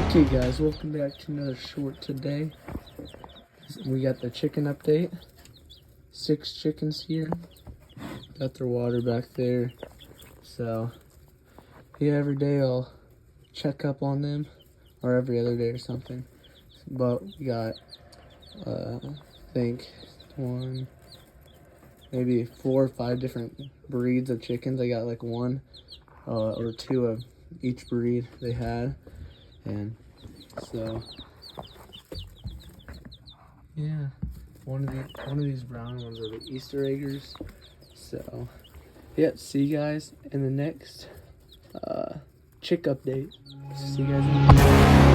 Okay guys, welcome back to another short today. We got the chicken update. 6 chickens here. Got their water back there. So yeah, every day I'll check up on them, or every other day or something. But we got I think maybe 4 or 5 different breeds of chickens. I got like 1 or 2 of each breed they had. And so yeah, one of these brown ones are the Easter eggers. So yeah, see you guys in the next chick update. See you guys in the